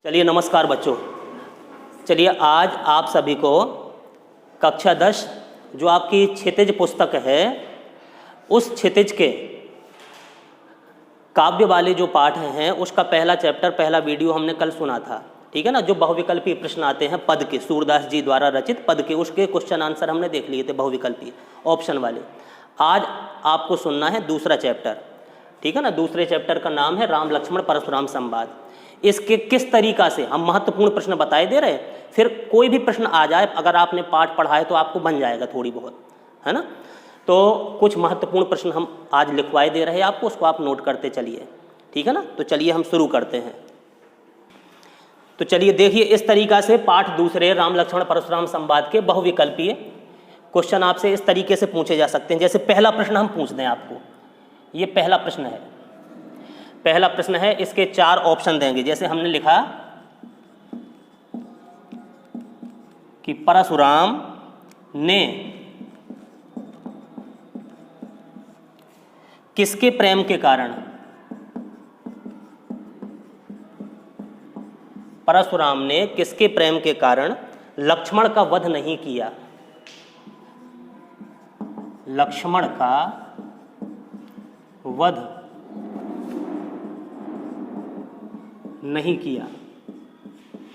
चलिए नमस्कार बच्चों। चलिए आज आप सभी को कक्षा 10 जो आपकी क्षितिज पुस्तक है उस क्षितिज के काव्य वाले जो पाठ हैं उसका पहला चैप्टर पहला वीडियो हमने कल सुना था, ठीक है ना। जो बहुविकल्पी प्रश्न आते हैं पद के, सूरदास जी द्वारा रचित पद के, उसके क्वेश्चन आंसर हमने देख लिए थे बहुविकल्पी ऑप्शन वाले। आज आपको सुनना है दूसरा चैप्टर, ठीक है ना। दूसरे चैप्टर का नाम है राम लक्ष्मण परशुराम संवाद। इसके किस तरीका से हम महत्वपूर्ण प्रश्न बताए दे रहे हैं, फिर कोई भी प्रश्न आ जाए अगर आपने पाठ पढ़ा है तो आपको बन जाएगा थोड़ी बहुत, है ना। तो कुछ महत्वपूर्ण प्रश्न हम आज लिखवाए दे रहे हैं आपको, उसको आप नोट करते चलिए, ठीक है ना। तो चलिए हम शुरू करते हैं। तो चलिए देखिए, इस तरीका से पाठ दूसरे राम लक्ष्मण परशुराम संवाद के बहुविकल्पीय क्वेश्चन आपसे इस तरीके से पूछे जा सकते हैं। जैसे पहला प्रश्न हम पूछ दें आपको, ये पहला प्रश्न है। पहला प्रश्न है, इसके 4 ऑप्शन देंगे। जैसे हमने लिखा कि परशुराम ने किसके प्रेम के कारण, परशुराम ने किसके प्रेम के कारण लक्ष्मण का वध नहीं किया, लक्ष्मण का वध नहीं किया,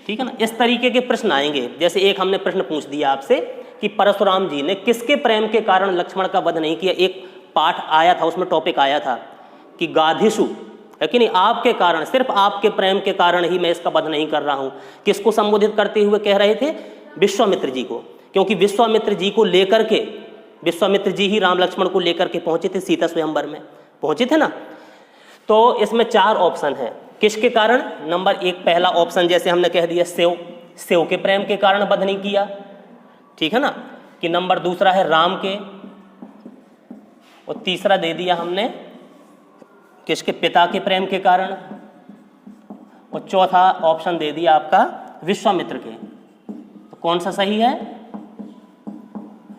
ठीक है ना। इस तरीके के प्रश्न आएंगे। जैसे एक हमने प्रश्न पूछ दिया आपसे कि परशुराम जी ने किसके प्रेम के कारण लक्ष्मण का वध नहीं किया। एक पाठ आया था, उसमें टॉपिक आया था कि गाधिसु, है कि नहीं, आपके कारण, सिर्फ आपके प्रेम के कारण ही मैं इसका वध नहीं कर रहा हूं। किसको संबोधित करते हुए कह रहे थे? विश्वामित्र जी को, क्योंकि विश्वामित्र जी को लेकर के, विश्वामित्र जी ही राम लक्ष्मण को लेकर के पहुंचे थे, सीता स्वयंवर में पहुंचे थे ना। तो इसमें 4 ऑप्शन है। किसके कारण? नंबर 1 पहला ऑप्शन जैसे हमने कह दिया सेव के प्रेम के कारण वध नहीं किया, ठीक है ना। कि नंबर दूसरा है राम के, और तीसरा दे दिया हमने किसके? पिता के प्रेम के कारण, और चौथा ऑप्शन दे दिया आपका विश्वामित्र के। तो कौन सा सही है?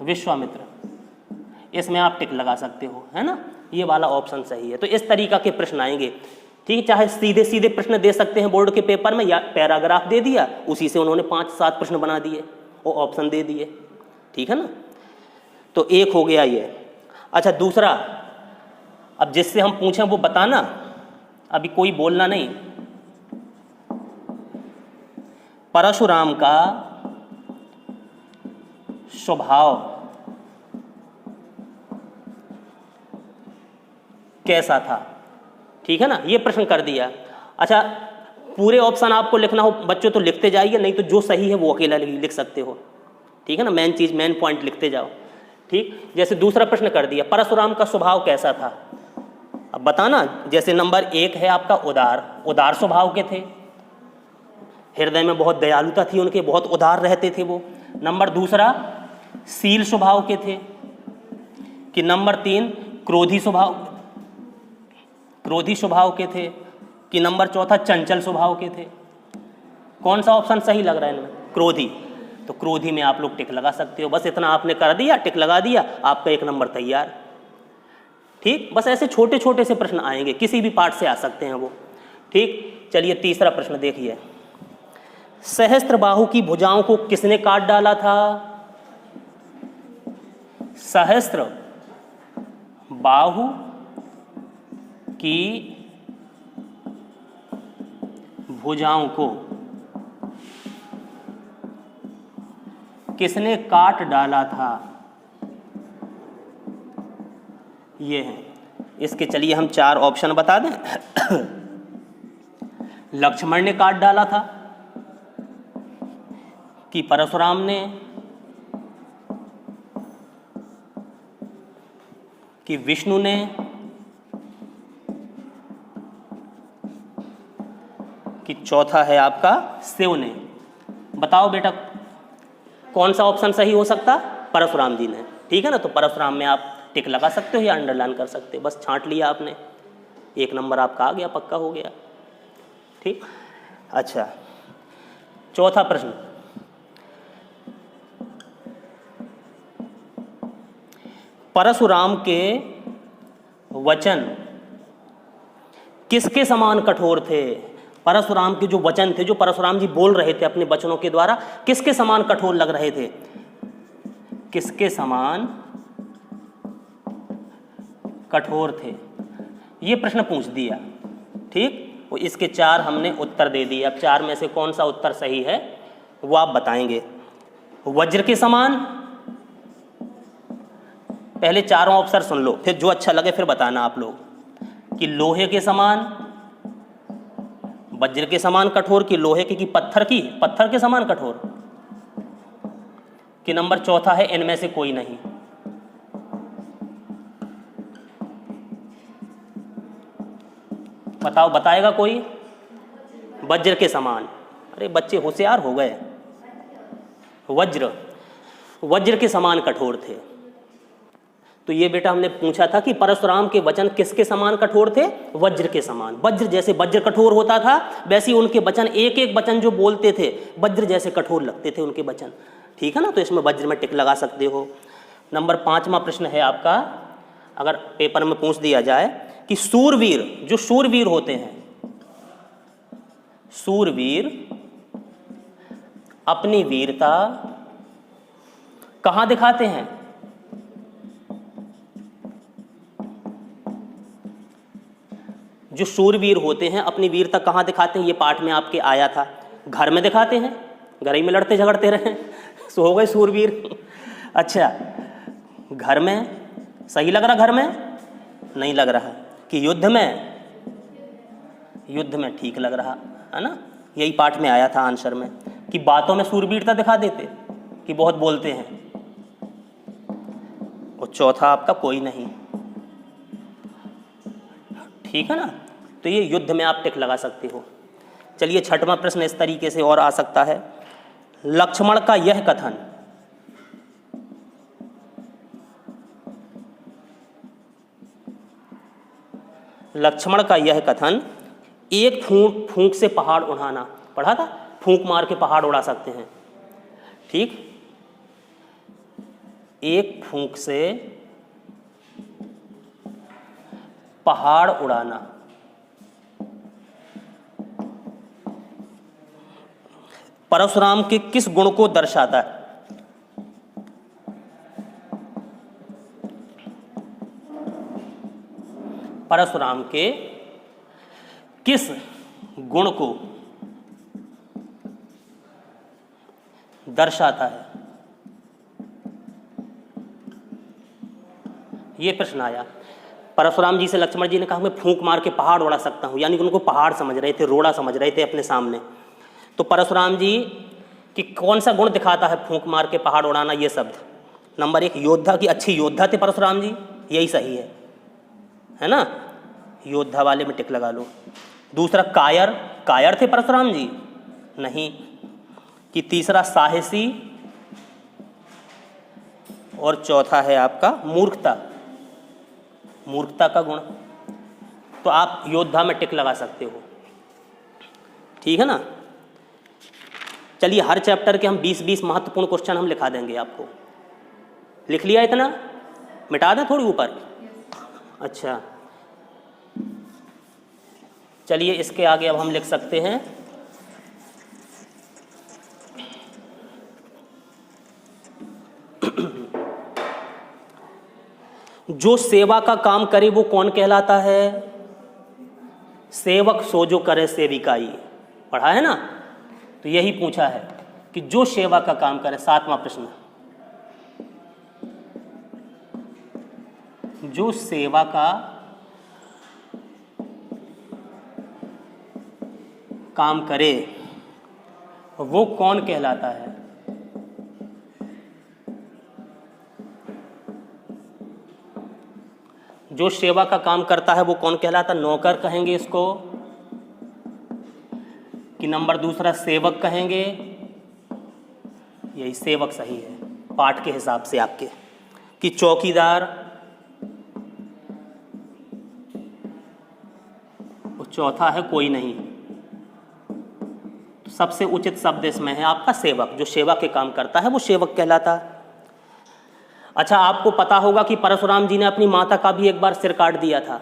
विश्वामित्र। इसमें आप टिक लगा सकते हो, है ना, ये वाला ऑप्शन सही है। तो इस तरीका के प्रश्न आएंगे, ठीक। चाहे सीधे सीधे प्रश्न दे सकते हैं बोर्ड के पेपर में, या पैराग्राफ दे दिया, उसी से उन्होंने 5-7 प्रश्न बना दिए और ऑप्शन दे दिए, ठीक है ना। तो एक हो गया ये। अच्छा, दूसरा, अब जिससे हम पूछें वो बताना, अभी कोई बोलना नहीं। परशुराम का स्वभाव कैसा था, ठीक है ना, ये प्रश्न कर दिया। अच्छा, पूरे ऑप्शन आपको लिखना हो बच्चों तो लिखते जाइए, नहीं तो जो सही है वो अकेला लिख सकते हो, ठीक है ना। मेन चीज, मेन पॉइंट लिखते जाओ, ठीक। जैसे दूसरा प्रश्न कर दिया, परशुराम का स्वभाव कैसा था, अब बताना। जैसे नंबर 1 है आपका उदार स्वभाव के थे, हृदय में बहुत दयालुता थी उनके, बहुत उदार रहते थे वो। नंबर दूसरा शील स्वभाव के थे। कि नंबर 3 क्रोधी स्वभाव के थे। कि नंबर चौथा चंचल स्वभाव के थे। कौन सा ऑप्शन सही लग रहा है इनमें? क्रोधी। तो क्रोधी में आप लोग टिक लगा सकते हो। बस इतना आपने कर दिया, टिक लगा दिया, आपका 1 नंबर तैयार, ठीक। बस ऐसे छोटे छोटे से प्रश्न आएंगे, किसी भी पाठ से आ सकते हैं वो, ठीक। चलिए तीसरा प्रश्न देखिए, सहस्त्रबाहु की भुजाओं को किसने काट डाला था? सहस्त्र बाहु की भुजाओं को किसने काट डाला था? ये है इसके। चलिए हम 4 ऑप्शन बता दें। लक्ष्मण ने काट डाला था, कि परशुराम ने, कि विष्णु ने, कि चौथा है आपका शिव ने। बताओ बेटा कौन सा ऑप्शन सही हो सकता? परशुराम जी ने, ठीक है ना। तो परशुराम में आप टिक लगा सकते हो या अंडरलाइन कर सकते हो, बस छांट लिया आपने, 1 नंबर आपका आ गया, पक्का हो गया, ठीक। अच्छा, चौथा प्रश्न, परशुराम के वचन किसके समान कठोर थे? परशुराम के जो वचन थे, जो परशुराम जी बोल रहे थे अपने वचनों के द्वारा, किसके समान कठोर लग रहे थे? किसके समान कठोर थे? ये प्रश्न पूछ दिया, ठीक। वो इसके 4 हमने उत्तर दे दिए। अब 4 में से कौन सा उत्तर सही है वो आप बताएंगे। वज्र के समान, पहले चारों ऑप्शन सुन लो, फिर जो अच्छा लगे फिर बताना आप लोग। कि लोहे के समान, वज्र के समान कठोर, कि लोहे की पत्थर के समान कठोर, कि नंबर चौथा है इनमें से कोई नहीं। बताओ, बताएगा कोई? वज्र के समान। अरे बच्चे होशियार हो गए। वज्र के समान कठोर थे। तो ये बेटा हमने पूछा था कि परशुराम के वचन किसके समान कठोर थे? वज्र के समान। वज्र जैसे वज्र कठोर होता था, वैसे ही उनके वचन, एक एक वचन जो बोलते थे वज्र जैसे कठोर लगते थे उनके वचन, ठीक है ना। तो इसमें वज्र में टिक लगा सकते हो। नंबर 5वां प्रश्न है आपका, अगर पेपर में पूछ दिया जाए कि शूरवीर, जो शूरवीर होते हैं, शूरवीर अपनी वीरता कहां दिखाते हैं? जो शूरवीर होते हैं अपनी वीरता कहां दिखाते हैं? ये पाठ में आपके आया था। घर में दिखाते हैं, घर ही में लड़ते झगड़ते रहे सो हो गए शूरवीर। अच्छा, घर में सही लग रहा? घर में नहीं लग रहा। कि युद्ध में? युद्ध में ठीक लग रहा है ना। यही पाठ में आया था आंसर में, कि बातों में शूरवीरता दिखा देते, कि बहुत बोलते हैं। और चौथा आपका कोई नहीं, ठीक है ना। तो ये युद्ध में आप टिक लगा सकते हो। चलिए 6वां प्रश्न इस तरीके से और आ सकता है। लक्ष्मण का यह कथन, लक्ष्मण का यह कथन, एक फूंक से पहाड़ उड़ाना, पढ़ा था? फूंक मार के पहाड़ उड़ा सकते हैं, ठीक। एक फूंक से पहाड़ उड़ाना, परशुराम के किस गुण को दर्शाता है? परशुराम के किस गुण को दर्शाता है? यह प्रश्न आया। परशुराम जी से लक्ष्मण जी ने कहा मैं फूंक मार के पहाड़ उड़ा सकता हूं, यानी कि उनको पहाड़ समझ रहे थे, रोड़ा समझ रहे थे अपने सामने। तो परशुराम जी कि कौन सा गुण दिखाता है फूंक मार के पहाड़ उड़ाना? ये शब्द नंबर 1 योद्धा, की अच्छी योद्धा थे परशुराम जी, यही सही है ना। योद्धा वाले में टिक लगा लो। दूसरा कायर, कायर थे परशुराम जी? नहीं। कि तीसरा साहसी, और चौथा है आपका मूर्खता, मूर्खता का गुण। तो आप योद्धा में टिक लगा सकते हो, ठीक है ना। चलिए हर चैप्टर के हम 20-20 महत्वपूर्ण क्वेश्चन हम लिखा देंगे आपको। लिख लिया इतना? मिटा दें थोड़ी ऊपर? अच्छा, चलिए इसके आगे अब हम लिख सकते हैं जो सेवा का काम करे वो कौन कहलाता है? सेवक सो जो करे सेविकाई, पढ़ा है ना। तो यही पूछा है कि जो सेवा का काम करे। 7वां प्रश्न, जो सेवा का काम करे वो कौन कहलाता है? जो सेवा का काम करता है वो कौन कहलाता? नौकर कहेंगे इसको, कि नंबर दूसरा सेवक कहेंगे? यही सेवक सही है पाठ के हिसाब से आपके। कि चौकीदार, और चौथा है कोई नहीं। तो सबसे उचित शब्द इसमें है आपका सेवक। जो सेवा के काम करता है वो सेवक कहलाता है। अच्छा, आपको पता होगा कि परशुराम जी ने अपनी माता का भी एक बार सिर काट दिया था,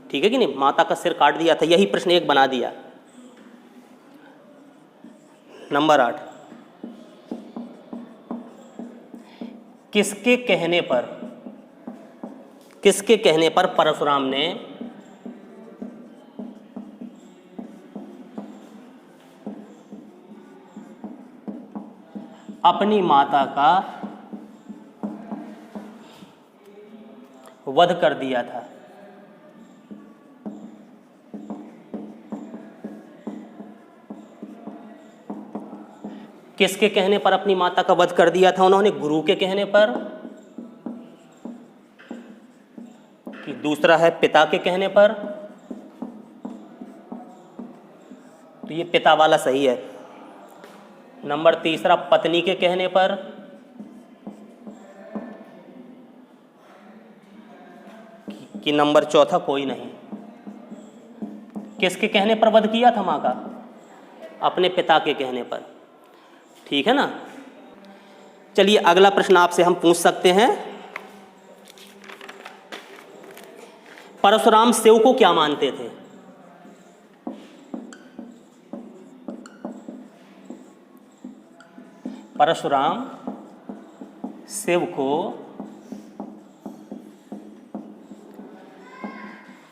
ठीक है कि नहीं? माता का सिर काट दिया था। यही प्रश्न एक बना दिया नंबर 8, किसके कहने पर परशुराम ने अपनी माता का वध कर दिया था? किसके कहने पर अपनी माता का वध कर दिया था उन्होंने? गुरु के कहने पर, कि दूसरा है पिता के कहने पर? तो ये पिता वाला सही है। नंबर तीसरा पत्नी के कहने पर, कि नंबर चौथा कोई नहीं। किसके कहने पर वध किया था मां का? अपने पिता के कहने पर। ठीक है ना। चलिए अगला प्रश्न आपसे हम पूछ सकते हैं, परशुराम शिव को क्या मानते थे? परशुराम शिव को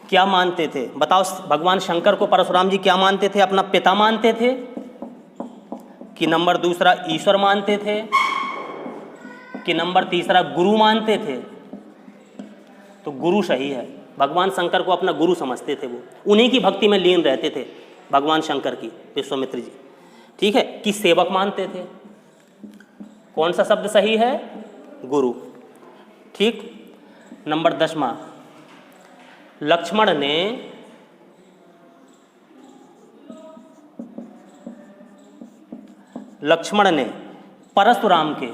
क्या मानते थे? बताओ। भगवान शंकर को परशुराम जी क्या मानते थे? अपना पिता मानते थे, कि नंबर दूसरा ईश्वर मानते थे, कि नंबर तीसरा गुरु मानते थे? तो गुरु सही है। भगवान शंकर को अपना गुरु समझते थे, वो उन्हीं की भक्ति में लीन रहते थे भगवान शंकर की, विश्वामित्र जी। ठीक है, कि सेवक मानते थे। कौन सा शब्द सही है? गुरु। ठीक। नंबर 10वां, लक्ष्मण ने परशुराम के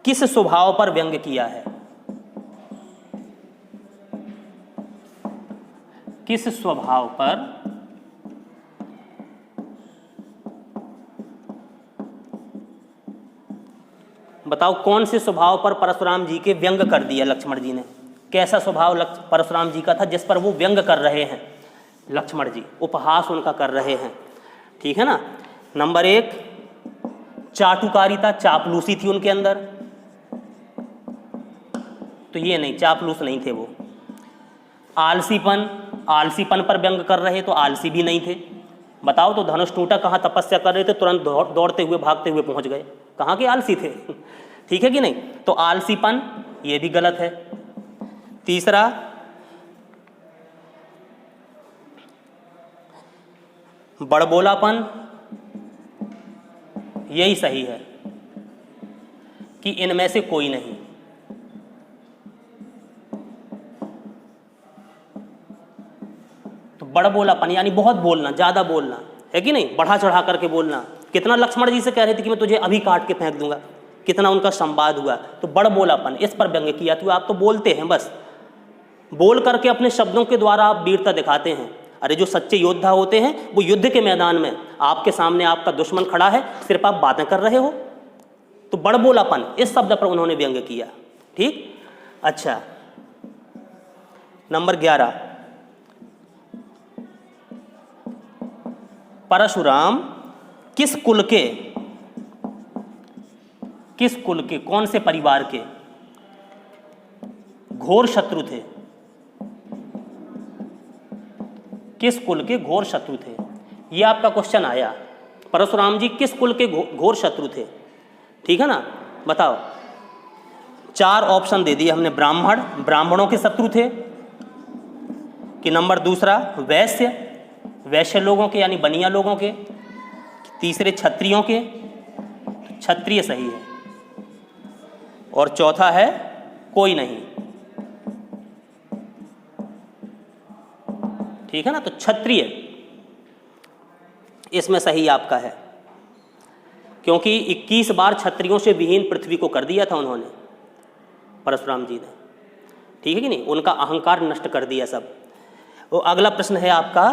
किस स्वभाव पर व्यंग किया है? किस स्वभाव पर बताओ, कौन से स्वभाव पर परशुराम जी के व्यंग कर दिया लक्ष्मण जी ने? कैसा स्वभाव परशुराम जी का था जिस पर वो व्यंग कर रहे हैं लक्ष्मण जी, उपहास उनका कर रहे हैं? ठीक है ना। नंबर 1, चाटुकारिता, चापलूसी थी उनके अंदर। तो ये नहीं, चापलूस नहीं थे वो। आलसीपन पर व्यंग कर रहे, तो आलसी भी नहीं थे। बताओ तो, धनुष टूटा, कहाँ तपस्या कर रहे थे, तुरंत दौड़ते हुए भागते हुए पहुंच गए, कहाँ के आलसी थे? ठीक है कि नहीं? तो आलसीपन ये भी गलत है। तीसरा, बड़बोलापन, यही सही है, कि इनमें से कोई नहीं। तो बड़बोलापन यानी बहुत बोलना, ज्यादा बोलना, है कि नहीं? बढ़ा चढ़ा करके बोलना। कितना लक्ष्मण जी से कह रहे थे कि मैं तुझे अभी काट के फेंक दूंगा, कितना उनका संवाद हुआ। तो बड़बोलापन, इस पर व्यंग किया। तो आप तो बोलते हैं, बस बोल करके अपने शब्दों के द्वारा आप वीरता दिखाते हैं। अरे जो सच्चे योद्धा होते हैं वो युद्ध के मैदान में आपके सामने आपका दुश्मन खड़ा है, सिर्फ आप बातें कर रहे हो। तो बड़बोलापन, इस शब्द पर उन्होंने व्यंग किया। ठीक। अच्छा, नंबर 11, परशुराम किस कुल के, कौन से परिवार के घोर शत्रु थे? किस कुल के घोर शत्रु थे? ये आपका क्वेश्चन आया। परशुराम जी किस कुल के घोर शत्रु थे? ठीक है ना। बताओ। 4 ऑप्शन दे दिए हमने। ब्राह्मणों के शत्रु थे, कि नंबर दूसरा वैश्य लोगों के यानी बनिया लोगों के, तीसरे क्षत्रियों के, तो क्षत्रिय सही है, और चौथा है कोई नहीं। ठीक है ना। तो क्षत्रिय इसमें सही आपका है, क्योंकि 21 बार क्षत्रियों से विहीन पृथ्वी को कर दिया था उन्होंने, परशुराम जी ने। ठीक है कि नहीं? उनका अहंकार नष्ट कर दिया सब। वो अगला प्रश्न है आपका,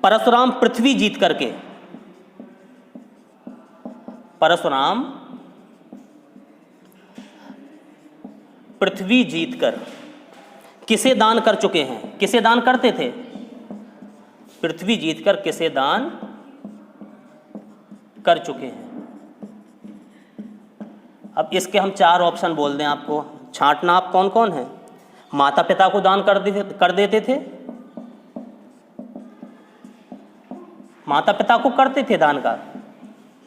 परशुराम पृथ्वी जीतकर किसे दान कर चुके हैं? किसे दान करते थे? पृथ्वी जीतकर किसे दान कर चुके हैं। अब इसके हम 4 ऑप्शन बोल दें आपको, छांटना आप कौन कौन है। माता पिता को दान कर देते थे, माता पिता को करते थे दान का,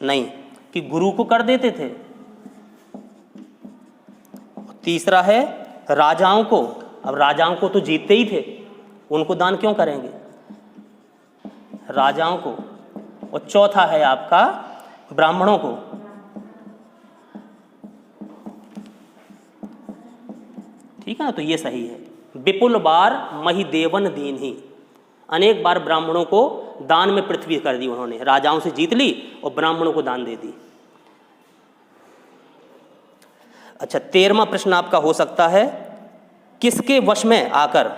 नहीं, कि गुरु को कर देते थे। तीसरा है राजाओं को, अब राजाओं को तो जीतते ही थे, उनको दान क्यों करेंगे, राजाओं को। और चौथा है आपका ब्राह्मणों को। ठीक है ना, तो ये सही है। विपुल बार मही देवन दीन ही, अनेक बार ब्राह्मणों को दान में पृथ्वी कर दी उन्होंने, राजाओं से जीत ली और ब्राह्मणों को दान दे दी। अच्छा, 13वां प्रश्न आपका हो सकता है, किसके वश में आकर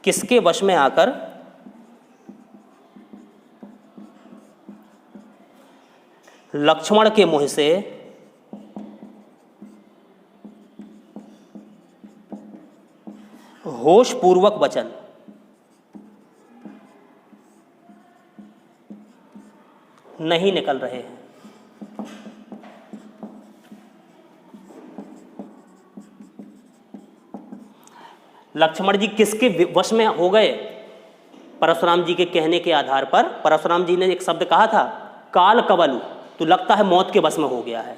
किसके वश में आकर लक्ष्मण के मुंह से होश पूर्वक वचन नहीं निकल रहे हैं। लक्ष्मण जी किसके वश में हो गए, परशुराम जी के कहने के आधार पर। परशुराम जी ने एक शब्द कहा था, काल कवलु, तो लगता है मौत के वश में हो गया है,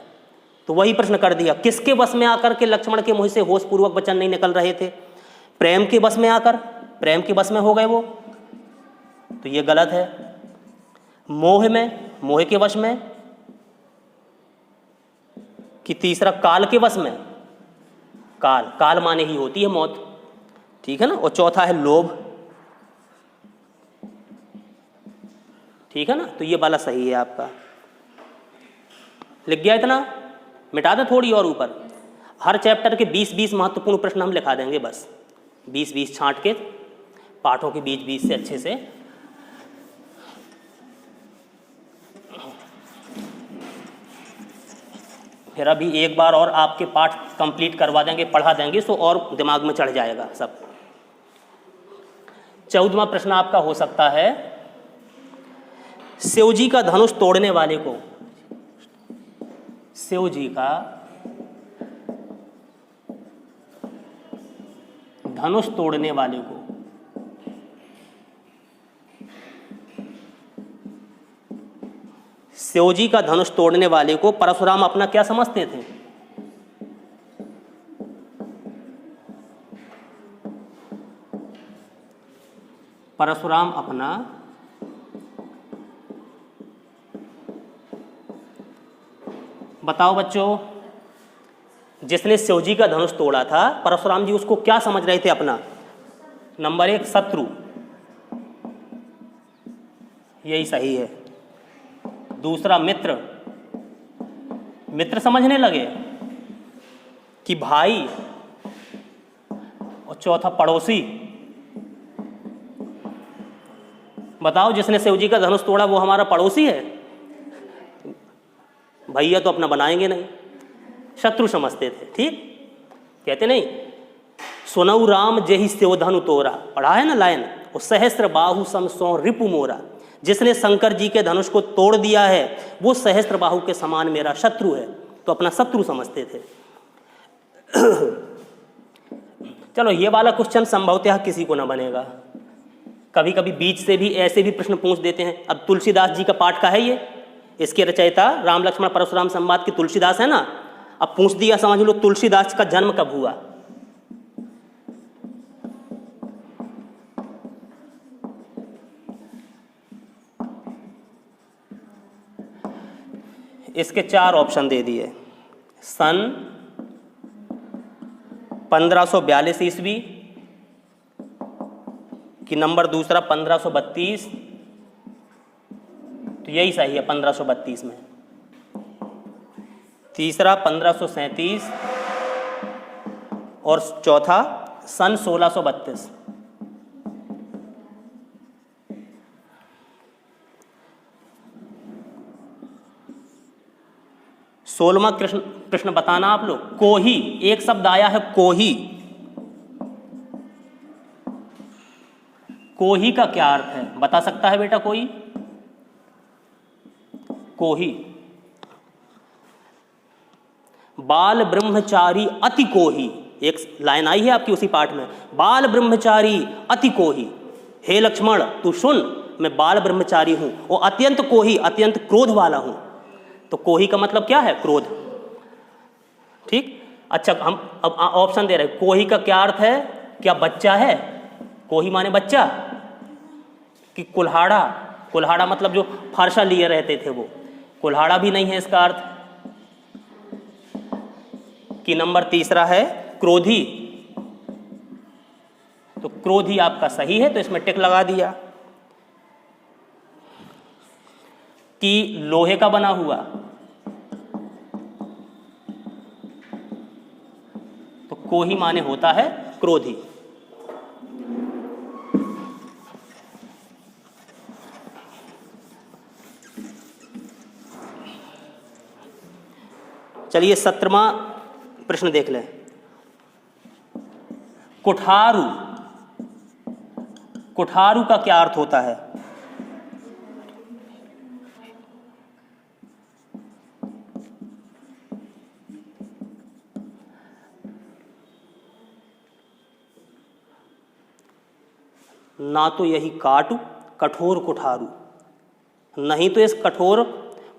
तो वही प्रश्न कर दिया, किसके वश में आकर के लक्ष्मण के मुंह से होश पूर्वक वचन नहीं निकल रहे थे। प्रेम के वश में आकर, प्रेम के वश में हो गए वो, तो ये गलत है। मोह में, मोह के वश में, कि तीसरा काल के वश में, काल, काल माने ही होती है मौत, ठीक है ना। और चौथा है लोभ, ठीक है ना, तो ये वाला सही है आपका। लिख गया इतना, मिटा दे थोड़ी और ऊपर। हर चैप्टर के 20-20 महत्वपूर्ण प्रश्न हम लिखा देंगे, बस 20-20 छांट के पाठों के बीच से अच्छे से। फिर अभी एक बार और आपके पाठ कंप्लीट करवा देंगे, पढ़ा देंगे, सो और दिमाग में चढ़ जाएगा सब। 14वां प्रश्न आपका हो सकता है, शिव जी का धनुष तोड़ने वाले को, शिव जी का धनुष तोड़ने वाले को शिव जी का धनुष तोड़ने वाले को परशुराम अपना क्या समझते थे। परशुराम अपना बताओ बच्चों, जिसने शिव जी का धनुष तोड़ा था, परशुराम जी उसको क्या समझ रहे थे अपना। नंबर 1 शत्रु, यही सही है। दूसरा मित्र, मित्र समझने लगे कि भाई। और चौथा पड़ोसी। बताओ, जिसने शिव जी का धनुष तोड़ा वो हमारा पड़ोसी है, भैया तो अपना बनाएंगे नहीं, शत्रु समझते थे। ठीक, कहते नहीं, सुनऊ राम जेहि शिव धनु तोरा, पढ़ा है ना लाइन, और सहस्त्र बाहु सम सौ रिपु मोरा, जिसने शंकर जी के धनुष को तोड़ दिया है वो सहस्त्र बाहु के समान मेरा शत्रु है, तो अपना शत्रु समझते थे। चलो, ये वाला क्वेश्चन संभवतः किसी को ना बनेगा, कभी कभी बीच से भी ऐसे भी प्रश्न पूछ देते हैं। अब तुलसीदास जी का पाठ का है ये, इसके रचयिता राम लक्ष्मण परशुराम संवाद के तुलसीदास है ना। अब पूछ दिया, समझ लो तुलसीदास का जन्म कब हुआ। इसके 4 ऑप्शन दे दिए, सन 1542 ईस्वी कि नंबर दूसरा 1532, तो यही सही है 1532 में। तीसरा 1537 और चौथा सन 1632। 16वां प्रश्न बताना आप लोग। कोही, एक शब्द आया है कोही। कोही का क्या अर्थ है, बता सकता है बेटा कोई? कोही, बाल ब्रह्मचारी अति कोही, एक लाइन आई है आपकी उसी पाठ में, बाल ब्रह्मचारी अति कोही। हे लक्ष्मण तू सुन, मैं बाल ब्रह्मचारी हूं और अत्यंत कोही, अत्यंत क्रोध वाला हूं। तो कोही का मतलब क्या है? क्रोध। ठीक, अच्छा हम अब ऑप्शन दे रहे हैं। कोही का क्या अर्थ है? क्या बच्चा है? कोही माने बच्चा कि कुल्हाड़ा? कुल्हाड़ा मतलब जो फरसा लिए रहते थे वो, कुल्हाड़ा भी नहीं है इसका अर्थ। कि नंबर तीसरा है क्रोधी। तो क्रोधी आपका सही है, तो इसमें टिक लगा दिया। कि लोहे का बना हुआ, तो कोही माने होता है क्रोधी। चलिए 17वां प्रश्न देख लें। कुठारू, कुठारू का क्या अर्थ होता है? ना तो यही काटू, कठोर कुठारू, नहीं तो इस कठोर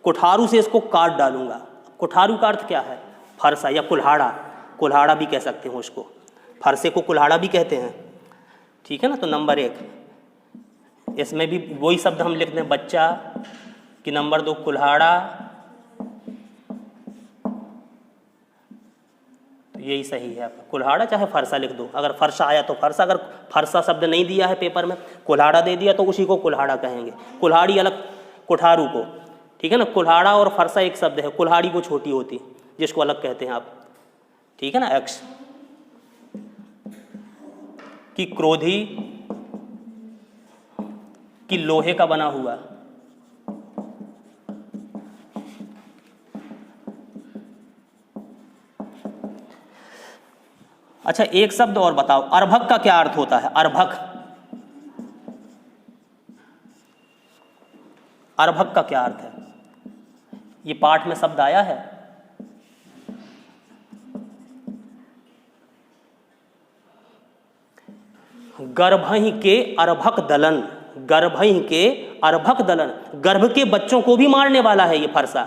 कुठारू से इसको काट डालूंगा। कुठारू का अर्थ क्या है? फरसा या कुल्हाड़ा, कुल्हाड़ा भी कह सकते हो उसको, फरसे को कुल्हाड़ा भी कहते हैं। ठीक है ना। तो नंबर 1, इसमें भी वही शब्द हम लिखते हैं बच्चा। कि नंबर 2 कुल्हाड़ा, तो यही सही है आपका, कुल्हाड़ा चाहे फरसा लिख दो। अगर फरसा आया तो फरसा, अगर फरसा शब्द नहीं दिया है पेपर में, कुल्हाड़ा दे दिया तो उसी को कुल्हाड़ा कहेंगे। कुल्हाड़ी अलग कुठारू को, ठीक है ना। कुल्हाड़ा और फरसा एक शब्द है, कुल्हाड़ी को छोटी होती जिसको अलग कहते हैं आप, ठीक है ना। एक्स कि क्रोधी, कि लोहे का बना हुआ। अच्छा एक शब्द और बताओ, अर्भक का क्या अर्थ होता है? अर्भक, अर्भक का क्या अर्थ है? ये पाठ में शब्द आया है। गर्भहि के अर्भक दलन, गर्भहि के अर्भक दलन, गर्भ के बच्चों को भी मारने वाला है ये फरसा।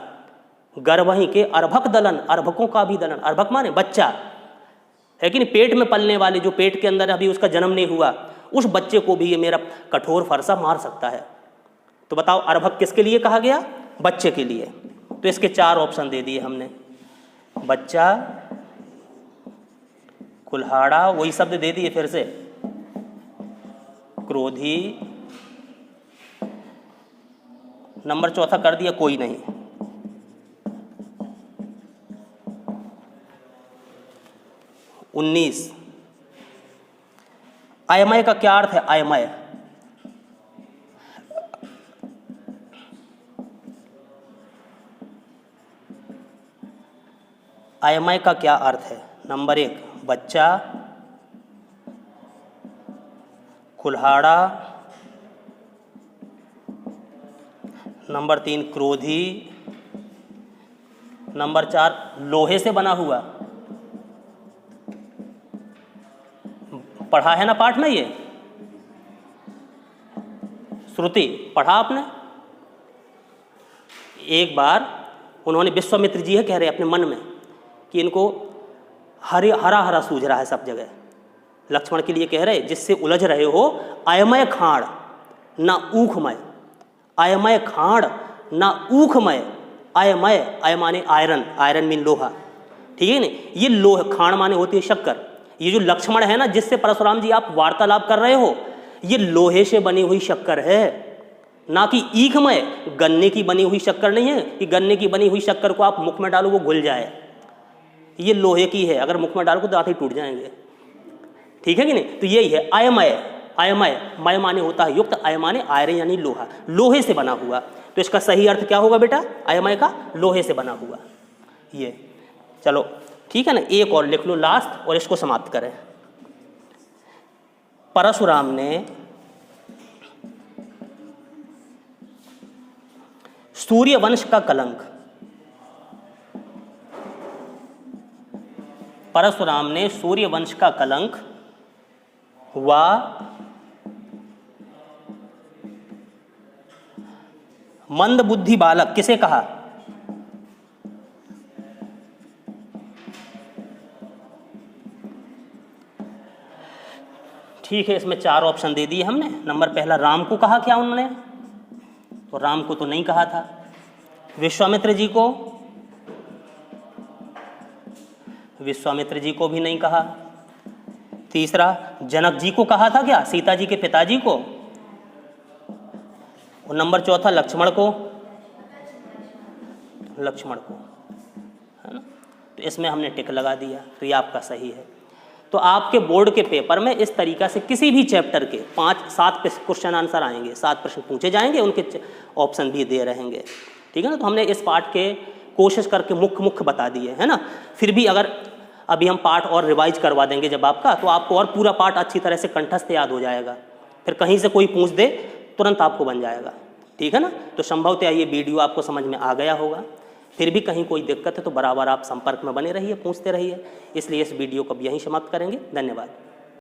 गर्भहि के अर्भक दलन, अर्भकों का भी दलन। अर्भक माने बच्चा है कि नहीं, पेट में पलने वाले, जो पेट के अंदर अभी उसका जन्म नहीं हुआ, उस बच्चे को भी ये मेरा कठोर फरसा मार सकता है। तो बताओ अर्भक किसके लिए कहा गया? बच्चे के लिए। तो इसके 4 ऑप्शन दे दिए हमने, बच्चा, कुल्हाड़ा, वही शब्द दे दिए फिर से, क्रोधी, नंबर 4 कर दिया कोई नहीं। उन्नीस, अयमय का क्या अर्थ है? अयमय, अयमय का क्या अर्थ है? नंबर 1 बच्चा, कुल्हाड़ा, नंबर 3 क्रोधी, नंबर 4 लोहे से बना हुआ। पढ़ा है ना पाठ में, ये श्रुति पढ़ा आपने? एक बार उन्होंने, विश्वामित्र जी है कह रहे अपने मन में कि इनको हरा हरा सूझ रहा है सब जगह। लक्ष्मण के लिए कह रहे जिससे उलझ रहे हो, अयमय खाड़ ना ऊखमय, अयमय खाड़ ना ऊखमय। अयमय, अय माने आयरन, आयरन मीन लोहा, ठीक है ना। ये लोह, खाड़ माने होती है शक्कर। ये जो लक्ष्मण है ना, जिससे परशुराम जी आप वार्तालाप कर रहे हो, ये लोहे से बनी हुई शक्कर है, ना कि ईखमय, गन्ने की बनी हुई शक्कर नहीं है कि गन्ने की बनी हुई शक्कर को आप मुख में डालो वो घुल जाए। ये लोहे की है, अगर मुख में डालो तो दांत ही टूट जाएंगे, ठीक है कि नहीं। तो यही है अयमय, अयमय, मय माने होता है युक्त, अय माने आयरन यानी लोहा, लोहे से बना हुआ। तो इसका सही अर्थ क्या होगा बेटा? अयमय का लोहे से बना हुआ। ये। चलो ठीक है ना, एक और लिख लो लास्ट और इसको समाप्त करें। परशुराम ने सूर्यवंश का कलंक, परशुराम ने सूर्यवंश का कलंक व मंदबुद्धि बालक किसे कहा? ठीक है, इसमें 4 ऑप्शन दे दिए हमने। नंबर पहला, राम को कहा क्या उन्होंने? तो राम को तो नहीं कहा था। विश्वामित्र जी को, विश्वामित्र जी को भी नहीं कहा। तीसरा, जनक जी को कहा था क्या, सीता जी के पिताजी को? और नंबर चौथा, लक्ष्मण को, लक्ष्मण को, है ना। तो इसमें हमने टिक लगा दिया, तो ये आपका सही है। तो आपके बोर्ड के पेपर में इस तरीका से किसी भी चैप्टर के 5-7 क्वेश्चन आंसर आएंगे, 7 प्रश्न पूछे जाएंगे, उनके ऑप्शन भी दे रहेंगे, ठीक है ना। तो हमने इस पार्ट के कोशिश करके मुख्य बता दिए, है ना। फिर भी अगर अभी हम पार्ट और रिवाइज करवा देंगे जब आपका, तो आपको और पूरा पार्ट अच्छी तरह से कंठस्थ याद हो जाएगा। फिर कहीं से कोई पूछ दे तुरंत आपको बन जाएगा, ठीक है ना। तो संभवतः ये वीडियो आपको समझ में आ गया होगा। फिर भी कहीं कोई दिक्कत है तो बराबर आप संपर्क में बने रहिए, पूछते रहिए। इसलिए इस वीडियो को अब यहीं समाप्त करेंगे। धन्यवाद।